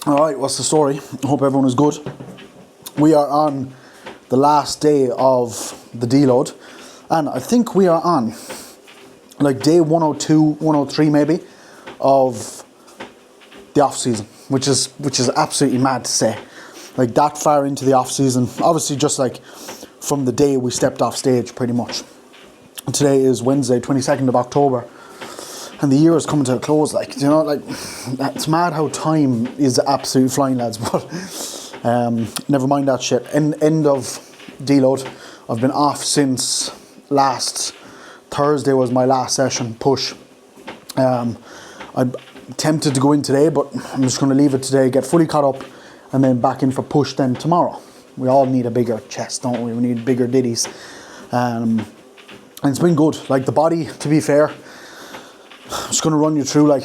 Alright, what's the story? I hope everyone is good. We are on the last day of the deload, and I think we are on like day 102, 103 maybe of the off season, which is absolutely mad to say. Like that far into the off season, obviously just like from the day we stepped off stage pretty much. Today is Wednesday, 22nd of October. And the year is coming to a close, like, you know, like, it's mad how time is absolutely flying, lads, but never mind that shit. End of deload. I've been off since last Thursday was my last session, push. I'm tempted to go in today, but I'm just going to leave it today, get fully caught up, and then back in for push then tomorrow. We all need a bigger chest, don't we? We need bigger ditties. And it's been good. Like, the body, to be fair, I'm just going to run you through like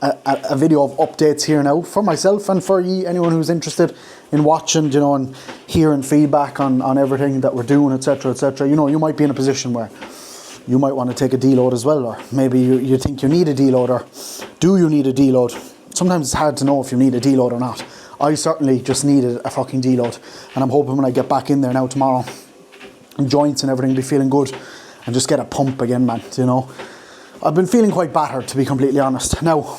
a video of updates here now for myself and for you, anyone who's interested in watching, you know, and hearing feedback on everything that we're doing, etc, etc. You know, you might be in a position where you might want to take a deload as well, or maybe you think you need a deload, or do you need a deload? Sometimes it's hard to know if you need a deload or not. I certainly just needed a fucking deload, and I'm hoping when I get back in there now tomorrow, and joints and everything be feeling good, and just get a pump again, man, you know. I've been feeling quite battered, to be completely honest. Now,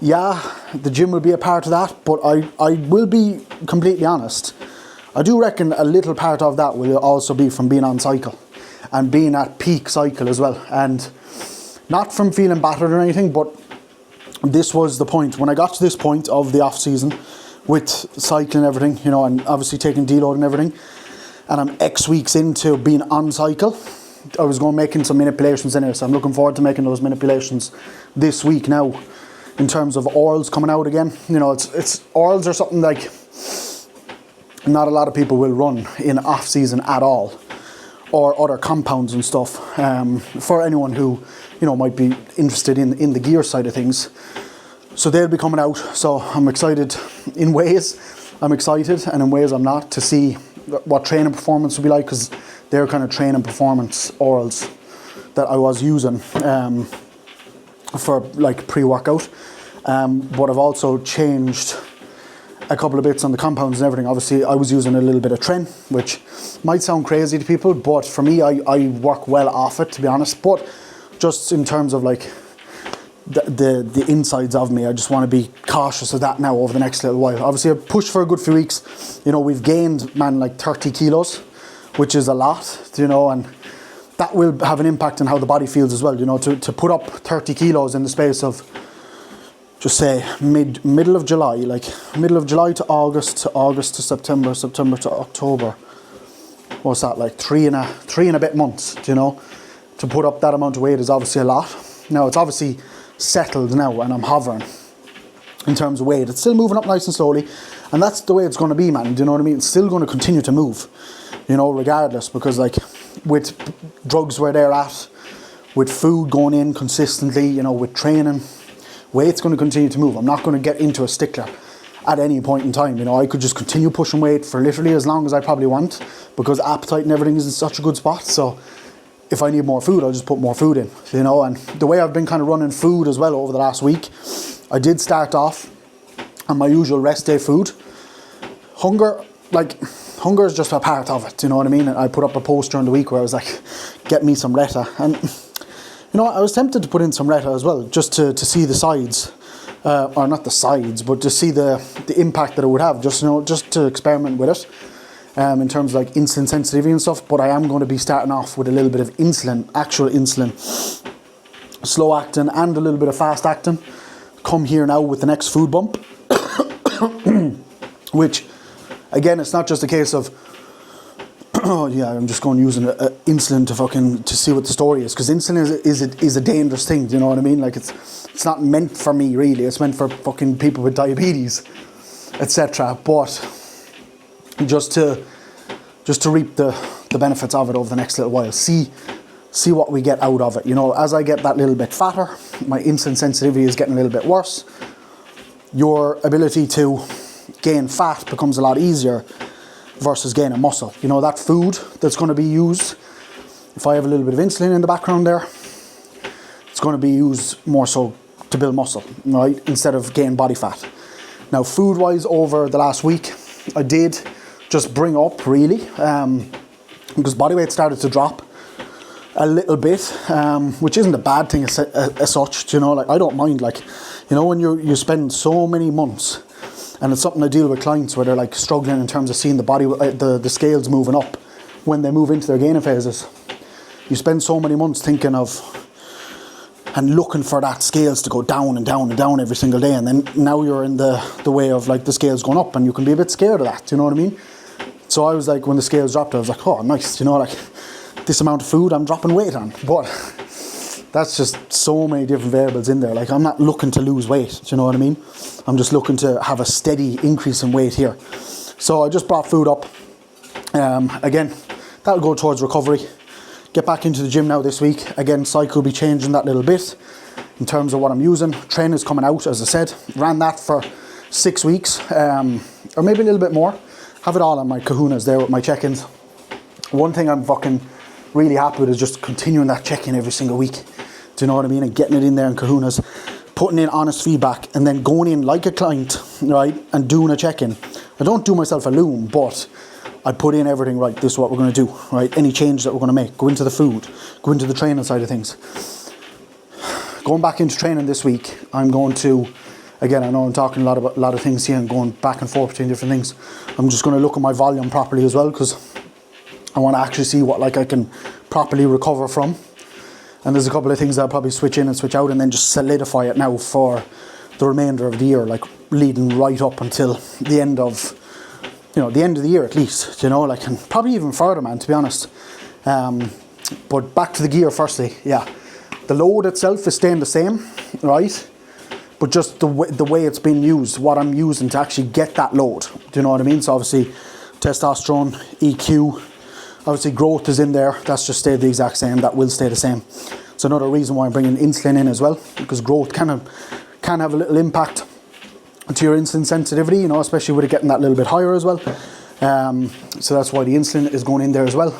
yeah, the gym will be a part of that, but I will be completely honest. I do reckon a little part of that will also be from being on cycle and being at peak cycle as well. And not from feeling battered or anything, but this was the point. When I got to this point of the off season with cycling and everything, you know, and obviously taking deload and everything, and I'm X weeks into being on cycle, I was going making some manipulations anyway, so I'm looking forward to making those manipulations this week now. In terms of orals coming out again, you know, it's orals are something like not a lot of people will run in off season at all, or other compounds and stuff. For anyone who, you know, might be interested in the gear side of things, so they'll be coming out. So I'm excited. In ways, I'm excited, and in ways I'm not, to see what training performance will be like, because they're kind of training performance orals that I was using for like pre-workout. But I've also changed a couple of bits on the compounds and everything. Obviously, I was using a little bit of Tren, which might sound crazy to people, but for me, I work well off it, to be honest. But just in terms of like the insides of me, I just want to be cautious of that now over the next little while. Obviously, I've pushed for a good few weeks. You know, we've gained, man, like 30 kilos, which is a lot, you know, and that will have an impact on how the body feels as well, you know, to put up 30 kilos in the space of, just say, middle of July, like middle of July to August to September, September to October. What's that, like three and a bit months, you know? To put up that amount of weight is obviously a lot. Now, it's obviously settled now, and I'm hovering in terms of weight. It's still moving up nice and slowly, and that's the way it's going to be, man. Do you know what I mean? It's still going to continue to move, you know, regardless, because like with drugs where they're at, with food going in consistently, you know, with training, weight's going to continue to move. I'm not going to get into a stickler at any point in time. You know, I could just continue pushing weight for literally as long as I probably want, because appetite and everything is in such a good spot. So if I need more food, I'll just put more food in, you know. And the way I've been kind of running food as well over the last week, I did start off on my usual rest day food. Hunger is just a part of it, you know what I mean? And I put up a post during the week where I was like, get me some Retta. And, you know, I was tempted to put in some Retta as well, just to see the sides, or not the sides, but to see the impact that it would have, just, you know, just to experiment with it, in terms of like insulin sensitivity and stuff. But I am going to be starting off with a little bit of insulin, actual insulin, slow acting and a little bit of fast acting, come here now with the next food bump, which, again, it's not just a case of, oh yeah, I'm just going using insulin to see what the story is, because insulin is a dangerous thing. Do you know what I mean? Like it's not meant for me really. It's meant for fucking people with diabetes, etc. But just to reap the benefits of it over the next little while. See what we get out of it. You know, as I get that little bit fatter, my insulin sensitivity is getting a little bit worse. Your ability to gain fat becomes a lot easier versus gaining muscle. You know, that food that's going to be used, if I have a little bit of insulin in the background there, it's going to be used more so to build muscle, right, instead of gain body fat. Now food wise, over the last week, I did just bring up really, because body weight started to drop a little bit, which isn't a bad thing as such, you know, like I don't mind, like, you know, when you spend so many months, and it's something I deal with clients where they're like struggling in terms of seeing the body, the scales moving up when they move into their gaining phases. You spend so many months thinking of and looking for that scales to go down and down and down every single day, and then now you're in the way of like the scales going up, and you can be a bit scared of that, do you know what I mean? So I was like, when the scales dropped, I was like, oh nice, you know, like this amount of food I'm dropping weight on. But that's just so many different variables in there. Like I'm not looking to lose weight, do you know what I mean? I'm just looking to have a steady increase in weight here. So I just brought food up. Again, that'll go towards recovery. Get back into the gym now this week. Again, cycle will be changing that little bit in terms of what I'm using. Training's coming out, as I said. Ran that for 6 weeks, or maybe a little bit more. Have it all on my kahunas there with my check-ins. One thing I'm fucking really happy with is just continuing that check-in every single week. Do you know what I mean? And getting it in there in kahunas, putting in honest feedback, and then going in like a client, right, and doing a check-in. I don't do myself a loom, but I put in everything, right, this is what we're going to do, right, any change that we're going to make, go into the food, go into the training side of things. Going back into training this week, I'm going to, again, I know I'm talking a lot of things here and going back and forth between different things. I'm just going to look at my volume properly as well, because I want to actually see what like I can properly recover from. And there's a couple of things that I'll probably switch in and switch out, and then just solidify it now for the remainder of the year, like leading right up until the end of, you know, the end of the year at least, you know, like, and probably even further, man, to be honest. But back to the gear firstly, yeah. The load itself is staying the same, right? But just the way it's being used, what I'm using to actually get that load. Do you know what I mean? So obviously, testosterone, EQ, obviously growth is in there. That's just stayed the exact same. That will stay the same. It's another reason why I'm bringing insulin in as well, because growth can have a little impact to your insulin sensitivity, you know, especially with it getting that little bit higher as well. So that's why the insulin is going in there as well.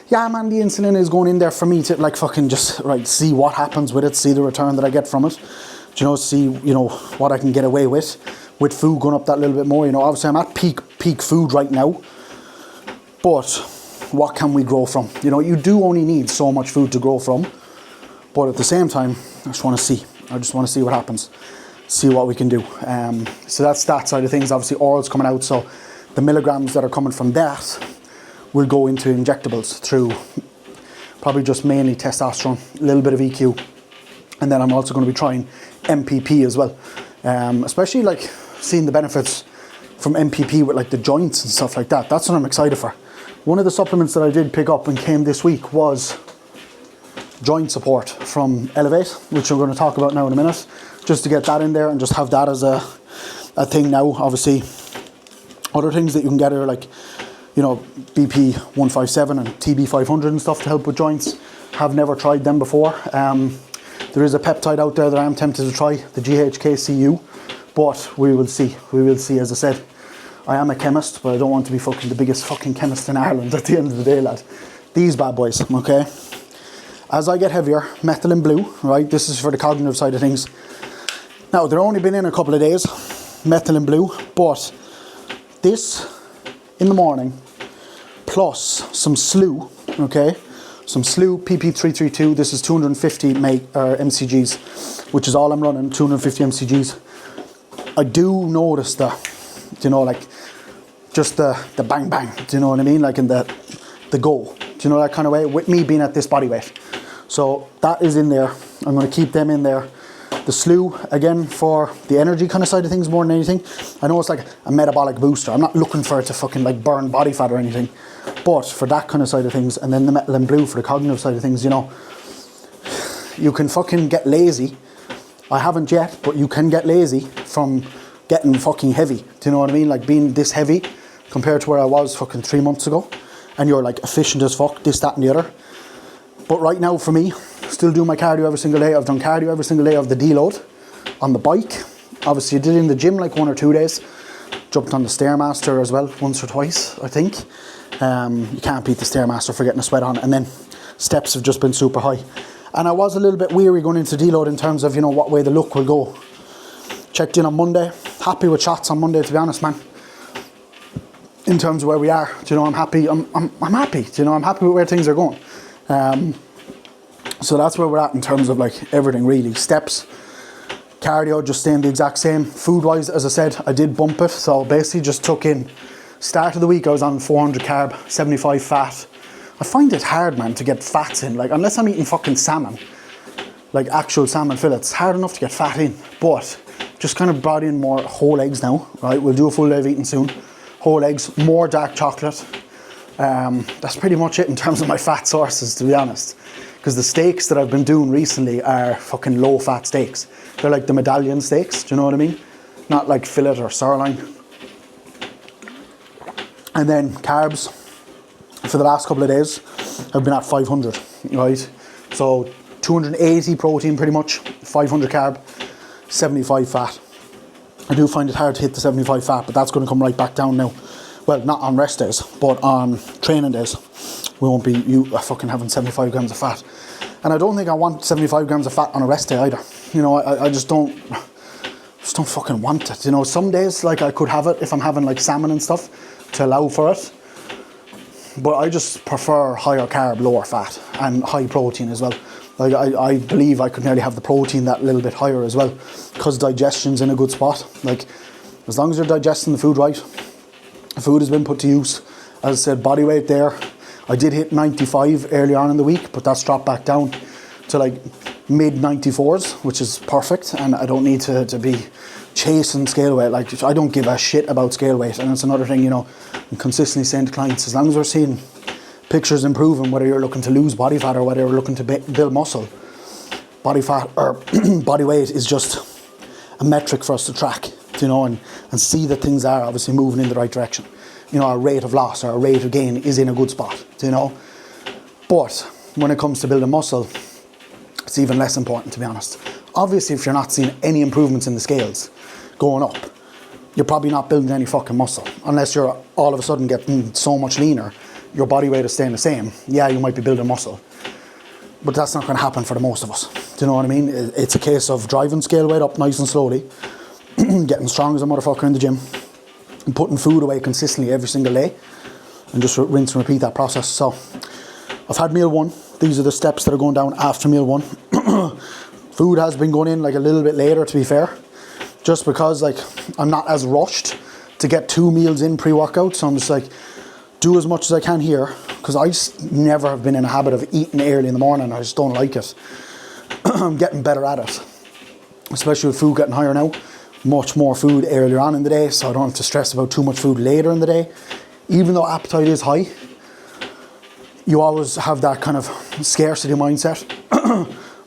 Yeah, man, the insulin is going in there for me to like fucking just, right, see what happens with it, see the return that I get from it. Do you know, see, you know, what I can get away with food going up that little bit more. You know, obviously I'm at peak food right now, but what can we grow from? You know, you do only need so much food to grow from, but at the same time, I just want to see what happens. See what we can do. So that's that side of things. Obviously oral's coming out, so the milligrams that are coming from that will go into injectables through probably just mainly testosterone, a little bit of EQ, and then I'm also going to be trying MPP as well, especially like seeing the benefits from MPP with like the joints and stuff like that. That's what I'm excited for. One of the supplements that I did pick up and came this week was joint support from Elevate, which we're going to talk about now in a minute, just to get that in there and just have that as a thing now. Obviously other things that you can get are like, you know, BP 157 and TB 500 and stuff to help with joints. Have never tried them before. There is a peptide out there that I'm tempted to try, the GHKCU, but we will see. We will see. As I said, I am a chemist, but I don't want to be fucking the biggest fucking chemist in Ireland at the end of the day, lad. These bad boys, okay? As I get heavier, methylene blue, right? This is for the cognitive side of things. Now, they're only been in a couple of days, methylene blue, but this in the morning, plus some SLU, okay? Some SLU PP332, this is 250 mcgs, which is all I'm running, 250 mcgs. I do notice the, you know, like, just the bang bang, do you know what I mean? Like in the go, do you know that kind of way? With me being at this body weight. So that is in there. I'm going to keep them in there. The SLU, again, for the energy kind of side of things more than anything. I know it's like a metabolic booster. I'm not looking for it to fucking like burn body fat or anything. But for that kind of side of things, and then the methylene blue for the cognitive side of things, you know, you can fucking get lazy. I haven't yet, but you can get lazy from getting fucking heavy. Do you know what I mean? Like being this heavy compared to where I was fucking 3 months ago. And you're like efficient as fuck, this, that and the other. But right now for me, still do my cardio every single day. I've done cardio every single day of the deload on the bike. Obviously I did it in the gym like 1 or 2 days. Jumped on the Stairmaster as well, once or twice, I think. You can't beat the Stairmaster for getting a sweat on. And then steps have just been super high. And I was a little bit weary going into deload in terms of, you know, what way the look will go. Checked in on Monday, happy with shots on Monday, to be honest, man. In terms of where we are, do you know, I'm happy. I'm happy. Do you know, I'm happy with where things are going. So that's where we're at in terms of like everything really. Steps, cardio, just staying the exact same. Food wise, as I said, I did bump it. So basically just took in, start of the week I was on 400 carb, 75 fat. I find it hard, man, to get fats in. Like, unless I'm eating fucking salmon, like actual salmon fillets, hard enough to get fat in. But just kind of brought in more whole eggs now, right? We'll do a full day of eating soon. Whole eggs, more dark chocolate. That's pretty much it in terms of my fat sources, to be honest. Because the steaks that I've been doing recently are fucking low fat steaks. They're like the medallion steaks, do you know what I mean? Not like fillet or sirloin. And then carbs, for the last couple of days, I've been at 500, right? So 280 protein pretty much, 500 carb, 75 fat. I do find it hard to hit the 75 fat, but that's going to come right back down now. Well, not on rest days, but on training days. We won't be fucking having 75 grams of fat. And I don't think I want 75 grams of fat on a rest day either. You know, I just don't fucking want it. You know, some days, like, I could have it if I'm having like salmon and stuff to allow for it. But I just prefer higher carb, lower fat, and high protein as well. Like, I believe I could nearly have the protein that little bit higher as well, because digestion's in a good spot. Like, as long as you're digesting the food right, the food has been put to use. As I said, body weight there, I did hit 95 early on in the week, but that's dropped back down to like mid 94s, which is perfect. And I don't need to be chasing scale weight. Like, I don't give a shit about scale weight. And it's another thing, you know, I'm consistently saying to clients, as long as we're seeing pictures improving, whether you're looking to lose body fat or whether you're looking to build muscle, body fat or body weight is just a metric for us to track, you know, and see that things are obviously moving in the right direction. You know, our rate of loss or our rate of gain is in a good spot, you know. But when it comes to building muscle, it's even less important, to be honest. Obviously, if you're not seeing any improvements in the scales going up, you're probably not building any fucking muscle. Unless you're all of a sudden getting so much leaner, your body weight is staying the same. Yeah, you might be building muscle, but that's not going to happen for the most of us. Do you know what I mean? It's a case of driving scale weight up nice and slowly, getting strong as a motherfucker in the gym, and putting food away consistently every single day, and just rinse and repeat that process. So I've had meal one. These are the steps that are going down after meal one. Food has been going in like a little bit later, to be fair, just because like I'm not as rushed to get 2 meals in pre-workout. So I'm just like, do as much as I can here, because I just never have been in a habit of eating early in the morning. I just don't like it. I'm getting better at it, especially with food getting higher now. Much more food earlier on in the day, so I don't have to stress about too much food later in the day. Even though appetite is high, you always have that kind of scarcity mindset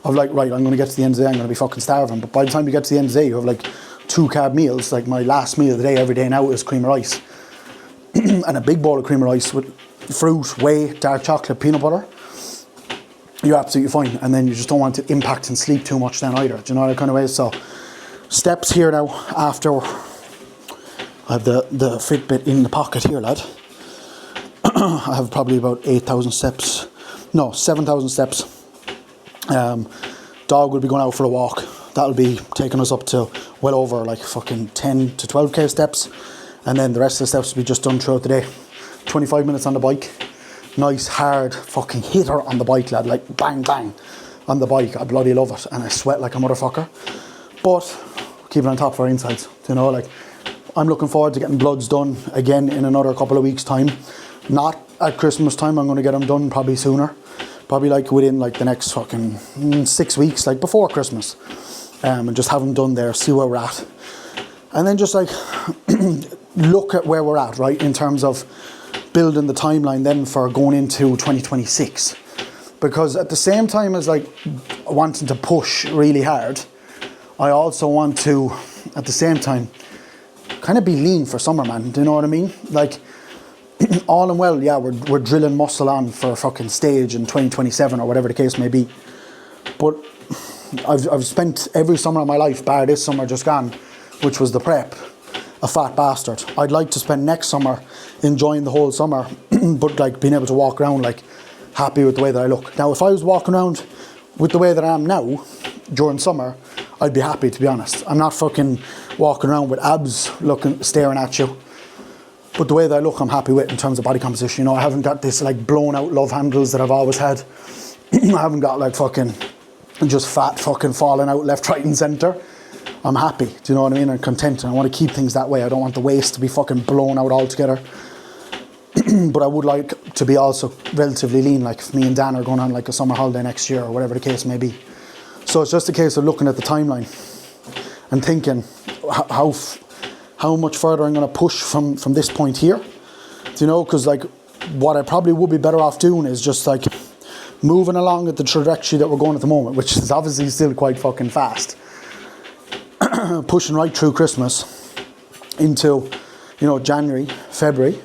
of like, right, I'm going to get to the end of the day, I'm going to be fucking starving. But by the time you get to the end of the day, you have like 2 carb meals. Like, my last meal of the day every day now is cream of rice. And a big bowl of cream of rice with fruit, whey, dark chocolate, peanut butter. You're absolutely fine. And then you just don't want to impact and sleep too much then either. Do you know that kind of way? So steps here now after I have the Fitbit in the pocket here, lad. I have probably about 8,000 steps. No, 7,000 steps. Dog will be going out for a walk. That'll be taking us up to well over like fucking 10 to 12k steps. And then the rest of the steps will be just done throughout the day. 25 minutes on the bike. Nice hard fucking hitter on the bike, lad. Like bang bang on the bike. I bloody love it. And I sweat like a motherfucker. But keeping on top of our insides. You know, like, I'm looking forward to getting bloods done again in another couple of weeks' time. Not at Christmas time. I'm going to get them done probably sooner. Probably like within like the next fucking 6 weeks, like before Christmas. And just have them done there, see where we're at. And then just like look at where we're at, right, in terms of building the timeline then for going into 2026. Because at the same time as like wanting to push really hard, I also want to, at the same time, kind of be lean for summer, man. Do you know what I mean? Like, all and well, yeah, we're drilling muscle on for fucking stage in 2027 or whatever the case may be. But I've spent every summer of my life, bar this summer just gone, which was the prep, a fat bastard. I'd like to spend next summer enjoying the whole summer, but like being able to walk around like happy with the way that I look. Now, if I was walking around with the way that I am now during summer, I'd be happy, to be honest. I'm not fucking walking around with abs staring at you. But the way that I look, I'm happy with in terms of body composition. You know, I haven't got this like blown out love handles that I've always had. I haven't got like fucking just fat fucking falling out left, right and centre. I'm happy, do you know what I mean? I'm content, and I want to keep things that way. I don't want the waist to be fucking blown out altogether. But I would like to be also relatively lean, like if me and Dan are going on like a summer holiday next year or whatever the case may be. So it's just a case of looking at the timeline and thinking how much further I'm going to push from this point here. Do you know, because like what I probably would be better off doing is just like moving along at the trajectory that we're going at the moment, which is obviously still quite fucking fast. Pushing right through Christmas into, you know, January, February,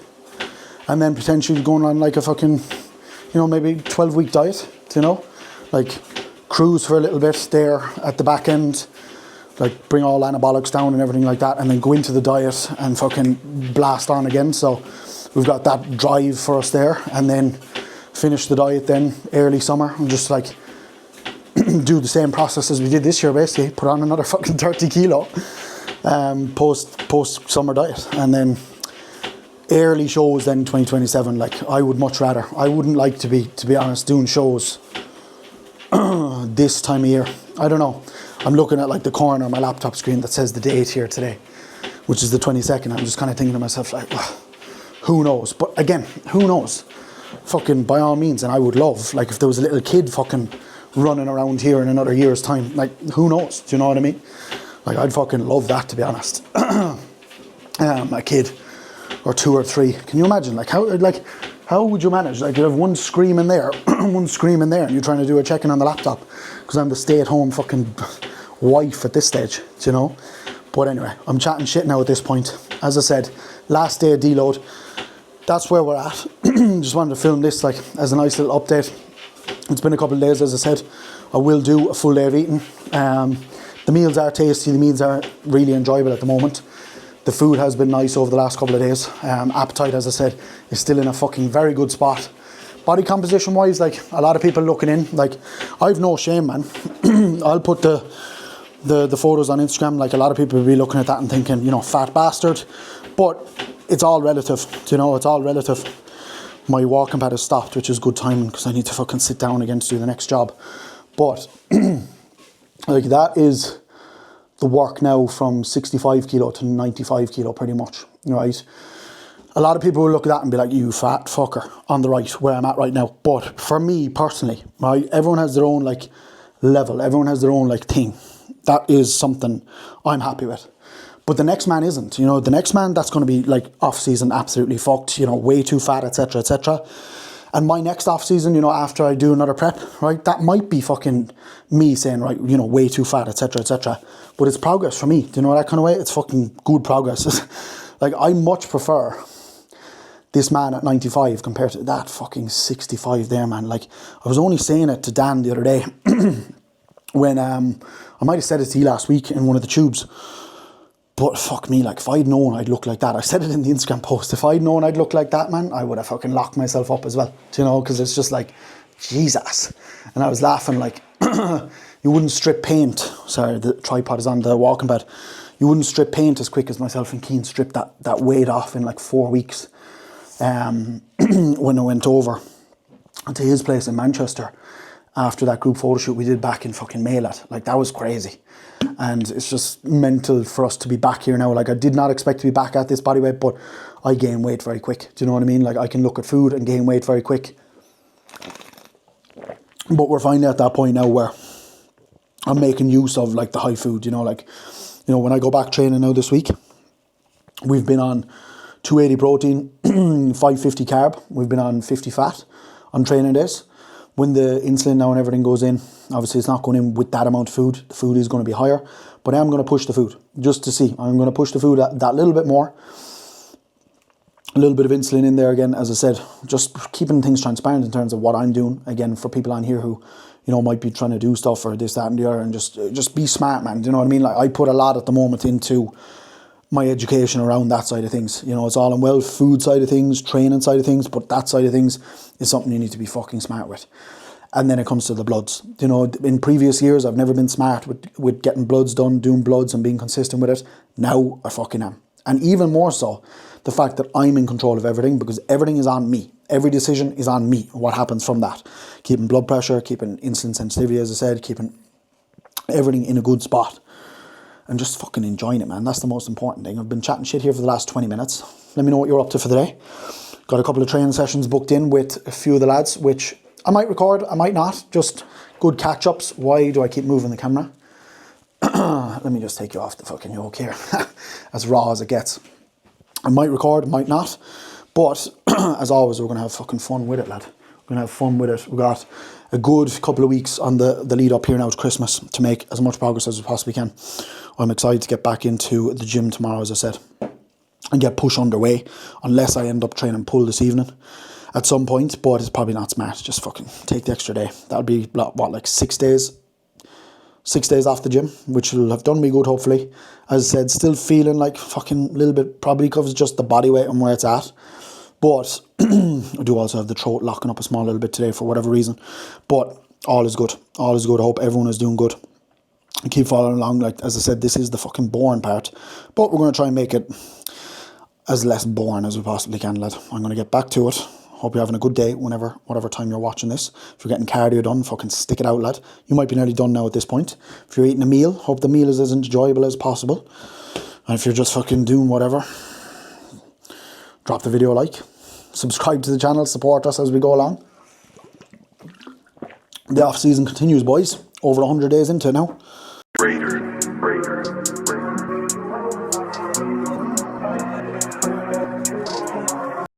and then potentially going on like a fucking, you know, maybe 12-week diet, you know, like cruise for a little bit there at the back end, like bring all anabolics down and everything like that, and then go into the diet and fucking blast on again. So we've got that drive for us there, and then finish the diet then early summer and just like do the same process as we did this year, basically put on another fucking 30 kilo post summer diet, and then early shows then 2027. Like I wouldn't like to be honest, doing shows this time of year. I don't know, I'm looking at like the corner of my laptop screen that says the date here today, which is the 22nd. I'm just kind of thinking to myself like, who knows? But again, who knows? Fucking by all means. And I would love, like if there was a little kid fucking running around here in another year's time, like who knows? Do you know what I mean? Like I'd fucking love that, to be honest. A kid or 2 or 3. Can you imagine? Like how would you manage? Like you have one screaming there, one screaming there, and you're trying to do a check-in on the laptop because I'm the stay-at-home fucking wife at this stage, do you know? But anyway, I'm chatting shit now at this point. As I said, last day of deload. That's where we're at. Just wanted to film this like as a nice little update. It's been a couple of days, as I said. I will do a full day of eating. The meals are tasty. The meals are really enjoyable at the moment. The food has been nice over the last couple of days. Appetite, as I said, is still in a fucking very good spot. Body composition wise, like a lot of people looking in, like I've no shame, man. I'll put the photos on Instagram. Like a lot of people will be looking at that and thinking, you know, fat bastard. But it's all relative, you know, it's all relative. My walking pad has stopped, which is good timing because I need to fucking sit down again to do the next job. But like that is the work now from 65 kilo to 95 kilo pretty much, right? A lot of people will look at that and be like, you fat fucker, on the right, where I'm at right now. But for me personally, right, everyone has their own like level, everyone has their own like thing. That is something I'm happy with. But the next man isn't, you know, the next man that's going to be like off season absolutely fucked, you know, way too fat, etc., etc. And my next off season, you know, after I do another prep, right, that might be fucking me saying, right, you know, way too fat, etc., etc. But it's progress for me, do you know, that kind of way? It's fucking good progress. Like I much prefer this man at 95 compared to that fucking 65 there, man. Like I was only saying it to Dan the other day when I might have said it to you last week in one of the tubes. But fuck me, like if I'd known I'd look like that, I said it in the Instagram post, if I'd known I'd look like that, man, I would have fucking locked myself up as well, do you know, because it's just like, Jesus. And I was laughing like, you wouldn't strip paint, sorry, the tripod is on the walking pad, you wouldn't strip paint as quick as myself and Keane stripped that weight off in like 4 weeks when I went over to his place in Manchester after that group photo shoot we did back in fucking May, like that was crazy. And it's just mental for us to be back here now. Like I did not expect to be back at this body weight, but I gain weight very quick. Do you know what I mean? Like I can look at food and gain weight very quick. But we're finally at that point now where I'm making use of like the high food, you know, like, you know, when I go back training now this week, we've been on 280 protein, 550 carb, we've been on 50 fat on training days. When the insulin now and everything goes in, obviously it's not going in with that amount of food. The food is going to be higher, but I'm going to push the food just to see. I'm going to push the food that little bit more. A little bit of insulin in there again, as I said, just keeping things transparent in terms of what I'm doing. Again, for people on here who, you know, might be trying to do stuff or this, that and the other, and just be smart, man. Do you know what I mean? Like I put a lot at the moment into my education around that side of things. You know, it's all in well, food side of things, training side of things, but that side of things is something you need to be fucking smart with. And then it comes to the bloods. You know, in previous years, I've never been smart with getting bloods done, doing bloods and being consistent with it. Now I fucking am. And even more so, the fact that I'm in control of everything, because everything is on me. Every decision is on me. What happens from that? Keeping blood pressure, keeping insulin sensitivity, as I said, keeping everything in a good spot. And just fucking enjoying it, man. That's the most important thing. I've been chatting shit here for the last 20 minutes. Let me know what you're up to for the day. Got a couple of training sessions booked in with a few of the lads, which I might record, I might not. Just good catch-ups. Why do I keep moving the camera? Let me just take you off the fucking yoke here. As raw as it gets. I might record, might not. But, as always, we're going to have fucking fun with it, lad. We're going to have fun with it. We've got a good couple of weeks on the lead up here now to Christmas to make as much progress as we possibly can. I'm excited to get back into the gym tomorrow, as I said, and get push underway, unless I end up training pull this evening at some point, but it's probably not smart. Just fucking take the extra day. That'll be, what, like 6 days? 6 days off the gym, which will have done me good, hopefully. As I said, still feeling like fucking a little bit, probably because it's just the body weight and where it's at. But I do also have the throat locking up a small little bit today for whatever reason. But all is good. All is good. I hope everyone is doing good. And keep following along. Like, as I said, this is the fucking boring part. But we're going to try and make it as less boring as we possibly can, lad. I'm going to get back to it. Hope you're having a good day whatever time you're watching this. If you're getting cardio done, fucking stick it out, lad. You might be nearly done now at this point. If you're eating a meal, hope the meal is as enjoyable as possible. And if you're just fucking doing whatever, drop the video a like. Subscribe to the channel, support us as we go along. The off season continues, boys. Over 100 days into it now.